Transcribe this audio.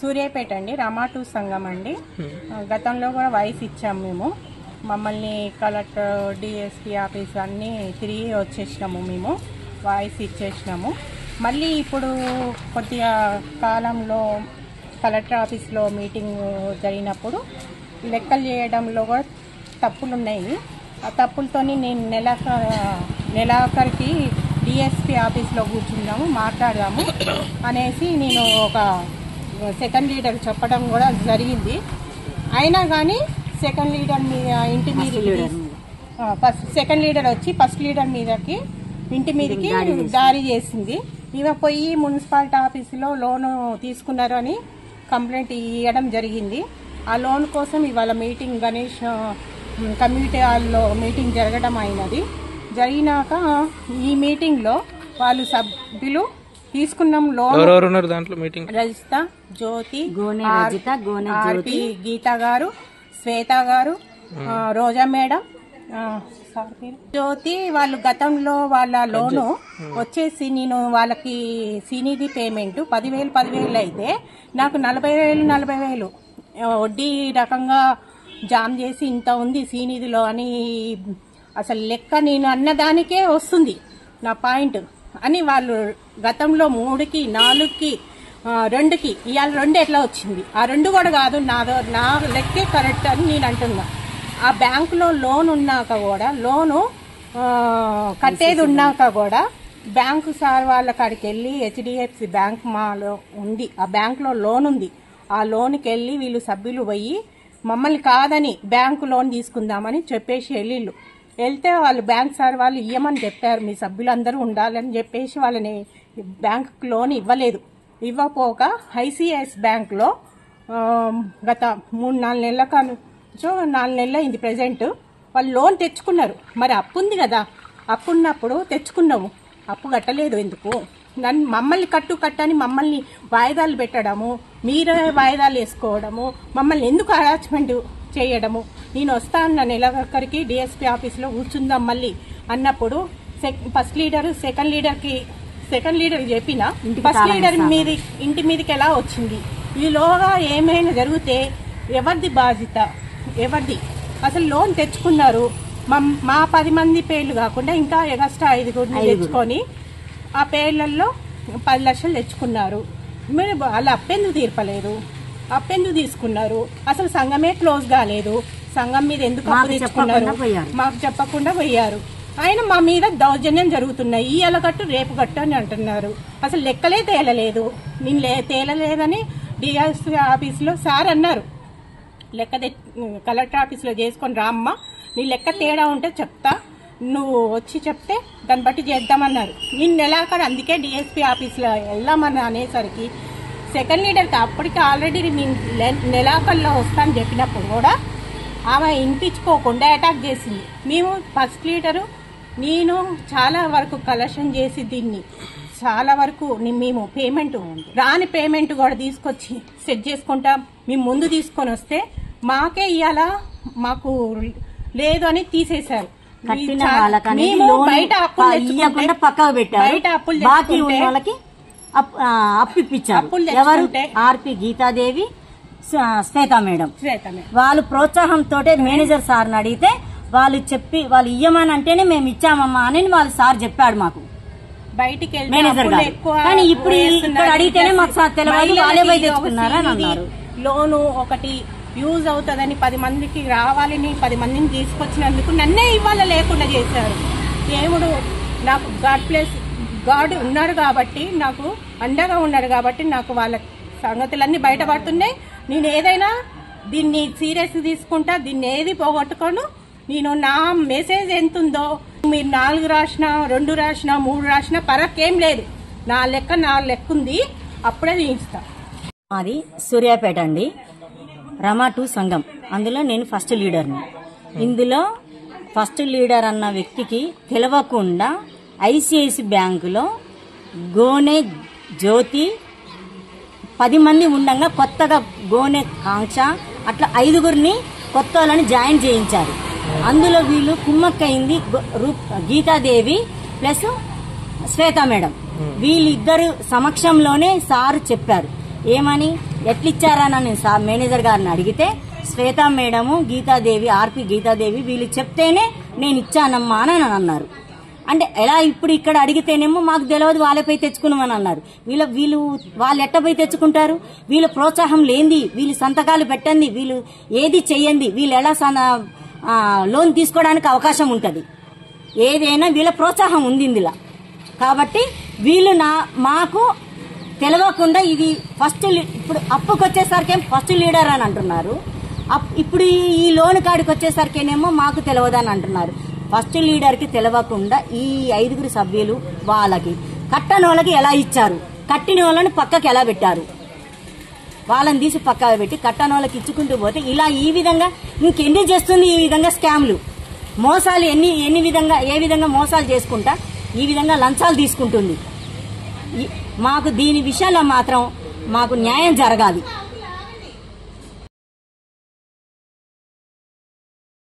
సూర్యాపేట అండి, రమా2 సంఘం అండి. గతంలో కూడా వాయిస్ ఇచ్చాము మేము. మమ్మల్ని కలెక్టర్, డిఎస్పీ ఆఫీస్ అన్నీ తిరిగి వచ్చేసినాము. మేము వాయిస్ ఇచ్చేసినాము. మళ్ళీ ఇప్పుడు కొద్దిగా కాలంలో కలెక్టర్ ఆఫీస్లో మీటింగ్ జరిగినప్పుడు లెక్కలు చేయడంలో కూడా తప్పులు ఉన్నాయి. ఆ తప్పులతో నేను నెలాఖరికి డిఎస్పీ ఆఫీస్లో కూర్చున్నాము, మాట్లాడదాము అనేసి నేను ఒక సెకండ్ లీడర్ చెప్పడం కూడా జరిగింది. అయినా కానీ సెకండ్ లీడర్ మీద ఇంటి మీద సెకండ్ లీడర్ వచ్చి ఫస్ట్ లీడర్ మీదకి ఇంటి మీదకి దారి చేసింది. ఇక పోయి మున్సిపాలిటీ ఆఫీసులో లోను తీసుకున్నారు అని కంప్లైంట్ ఇవ్వడం జరిగింది. ఆ లోన్ కోసం ఇవాళ మీటింగ్ గణేష్ కమ్యూనిటీ హాల్లో మీటింగ్ జరగడం అయినది. జరిగినాక ఈ మీటింగ్లో వాళ్ళు సభ్యులు తీసుకున్నాం లోన్ రజిత, జ్యోతి, ఆర్పి గీత గారు, శ్వేత గారు, రోజా మేడం, జ్యోతి వాళ్ళు గతంలో వాళ్ళ లోను వచ్చేసి నేను వాళ్ళకి సీనిధి పేమెంట్ 10,000 అయితే నాకు 40,000 వడ్డీ రకంగా జామ్ చేసి ఇంత ఉంది సీనిధిలో అని అసలు లెక్క నేను అన్నదానికే వస్తుంది నా పాయింట్ అని వాళ్ళు గతంలో 3కి 4కి 2కి ఇవాళ 2 ఎట్లా వచ్చింది? ఆ 2 కూడా కాదు, నా లెక్కే కరెక్ట్ అని నేను అంటున్నా. ఆ బ్యాంకులో లోన్ ఉన్నాక కూడా లోను కట్టేది ఉన్నాక కూడా బ్యాంకు సార్ వాళ్ళ కాడికి వెళ్ళి హెచ్డిఎఫ్సి బ్యాంక్ మాలో ఉంది, ఆ బ్యాంకులో లోన్ ఉంది. ఆ లోన్కి వెళ్ళి వీళ్ళు సభ్యులు పోయి మమ్మల్ని కాదని బ్యాంకు లోన్ తీసుకుందామని చెప్పేసి వెళ్తే వాళ్ళు బ్యాంక్ సార్ వాళ్ళు ఇవ్వమని చెప్పారు, మీ సభ్యులందరూ ఉండాలని చెప్పేసి వాళ్ళని బ్యాంకు లోన్ ఇవ్వలేదు. ఇవ్వపోక ఐసిఐఎస్ బ్యాంకులో గత 3-4 నెలల కానుంచో 4 నెలలు అయింది ప్రజెంట్ వాళ్ళు లోన్ తెచ్చుకున్నారు. మరి అప్పు ఉంది కదా, అప్పు ఉన్నప్పుడు తెచ్చుకున్నాము, అప్పు కట్టలేదు ఎందుకు? మమ్మల్ని కట్టని మమ్మల్ని వాయిదాలు పెట్టడము, మీరే వాయిదాలు వేసుకోవడము, మమ్మల్ని ఎందుకు అటాచ్మెంట్ చేయడము. నేను వస్తాను నెలాఖరికి డిఎస్పీ ఆఫీస్లో కూర్చుందాం మళ్ళీ అన్నప్పుడు ఫస్ట్ లీడర్ సెకండ్ లీడర్ చెప్పిన ఫస్ట్ లీడర్ ఇంటి మీదకి ఎలా వచ్చింది? ఈలోగా ఏమైనా జరిగితే ఎవరిది బాధ్యత? ఎవరిది? అసలు లోన్ తెచ్చుకున్నారు, మా 10 మంది పేర్లు కాకుండా ఇంకా ఎగస్ట్రా 5 తెచ్చుకొని ఆ పేర్లలో 10 లక్షలు తెచ్చుకున్నారు. మీరు వాళ్ళు అప్పెందుకు తీర్పలేదు? అప్పెందుకు తీసుకున్నారు? అసలు సంఘమే క్లోజ్ కాలేదు, సంఘం మీద ఎందుకు అప్పు తెచ్చుకున్నారు? మాకు చెప్పకుండా పోయారు. ఆయన మా మీద దౌర్జన్యం జరుగుతున్నాయి, ఇవాళ కట్టు రేపు కట్టు అని అంటున్నారు. అసలు లెక్కలే తేలలేదు. నేను తేలలేదని డిఎస్పీ ఆఫీసులో సార్ అన్నారు, లెక్క కలెక్టర్ ఆఫీసులో చేసుకొని రామ్మ, నీ లెక్క తేడా ఉంటే చెప్తా, నువ్వు వచ్చి చెప్తే దాన్ని బట్టి చేద్దామన్నారు. నేను నెలాఖరు అందుకే డిఎస్పీ ఆఫీస్లో వెళ్దామని అనేసరికి సెకండ్ లీడర్కి అప్పటికి ఆల్రెడీ నేను నెలాఖరులో వస్తానని చెప్పినప్పుడు కూడా ఆమె ఇంటించుకోకుండా అటాక్ చేసింది. మేము ఫస్ట్ లీడరు నేను చాలా వరకు కలెక్షన్ చేసి దీన్ని చాలా వరకు మేము పేమెంట్ రాని పేమెంట్ కూడా తీసుకొచ్చి సెట్ చేసుకుంటాం. మేము ముందు తీసుకొని వస్తే మాకే ఇవాళ మాకు లేదు అని తీసేశారు. మేము బయట అప్పులు అప్పిప్పించారు. ఎవరు? ఆర్పి గీతాదేవి, శ్వేత మేడం. వాళ్ళు ప్రోత్సాహంతో మేనేజర్ సార్ని అడిగితే వాళ్ళు ఇయ్యమని అంటేనే మేము ఇచ్చామమ్మా అని వాళ్ళు సార్ చెప్పాడు మాకు బయటికి మేనేజర్ గారు. కానీ ఇప్పుడు ఇక్కడ అడిగితేనే మాకు సార్ తెలియదు, వాళ్ళే పోయి తెచ్చుకున్నారని అన్నారు. లోను ఒకటి యూజ్ అవుతుందని 10 మందికి రావాలని 10 మందిని తీసుకొచ్చినందుకు నన్నే ఇవాళ లేకుండా చేశారు. దేవుడు నాకు గాడ్ ఉన్నారు కాబట్టి, నాకు అండగా ఉన్నారు కాబట్టి నాకు వాళ్ళ సంగతులన్నీ బయటపడుతున్నాయి. నేను ఏదైనా దీన్ని సీరియస్ తీసుకుంటా, దీన్ని ఏది పోగొట్టుకోను. నేను నా మెసేజ్ ఎంతుందో మీరు 4 రాసినా 2 రాసినా 3 రాసినా పరకేం లేదు, నా లెక్క ఉంది, అప్పుడే తీస్తా. అది సూర్యాపేట అండి, రమా2 సంఘం. అందులో నేను ఫస్ట్ లీడర్ని. ఇందులో ఫస్ట్ లీడర్ అన్న వ్యక్తికి తెలవకుండా ఐసిఐసి బ్యాంకులో గోనె జ్యోతి 10 మంది ఉండగా కొత్తగా గోనె కాంక్ష అట్లా 5గురిని కొత్త వాళ్ళని జాయిన్ చేయించారు. అందులో వీళ్ళు కుమ్మక్కయింది గీతాదేవి ప్లస్ శ్వేత మేడం. వీళ్ళిద్దరు సమక్షంలోనే సార్ చెప్పారు ఏమని, ఎట్లిచ్చారని నేను మేనేజర్ గారిని అడిగితే శ్వేత మేడము, గీతాదేవి, ఆర్పి గీతాదేవి వీళ్ళు చెప్తేనే నేను ఇచ్చానమ్మా అని అన్నారు. అంటే ఎలా ఇప్పుడు ఇక్కడ అడిగితేనేమో మాకు తెలియదు, వాళ్ళపై తెచ్చుకున్నామని అన్నారు. వాళ్ళు ఎట్టపై తెచ్చుకుంటారు? వీళ్ళ ప్రోత్సాహం లేనిది, వీళ్ళు సంతకాలు పెట్టండి, వీళ్ళు ఏది చెయ్యండి, వీళ్ళు ఎలా లోన్ తీసుకోవడానికి అవకాశం ఉంటుంది? ఏదైనా వీళ్ళ ప్రోత్సాహం ఉంది ఇందులో. కాబట్టి వీళ్ళు మాకు తెలియకుండా ఇది ఫస్ట్, ఇప్పుడు అప్పుకు వచ్చేసరికి ఫస్ట్ లీడర్ అని అంటున్నారు. ఇప్పుడు ఈ లోన్ కాడికి వచ్చేసరికేనేమో మాకు తెలియదని అంటున్నారు. ఫస్ట్ లీడర్కి తెలియకుండా ఈ 5 సభ్యులు వాళ్ళకి కట్టని వాళ్ళకి ఎలా ఇచ్చారు, కట్టిన వాళ్ళని పక్కకి ఎలా పెట్టారు, వాళ్ళని తీసి పక్కకు పెట్టి కట్టని వాళ్ళకి ఇచ్చుకుంటూ పోతే ఇలా ఈ విధంగా ఇంకెన్ని చేస్తుంది? ఈ విధంగా స్కామ్లు, మోసాలు ఏ విధంగా మోసాలు చేసుకుంటా ఈ విధంగా లంచాలు తీసుకుంటుంది. మాకు దీని విషయంలో మాత్రం మాకు న్యాయం జరగాలి.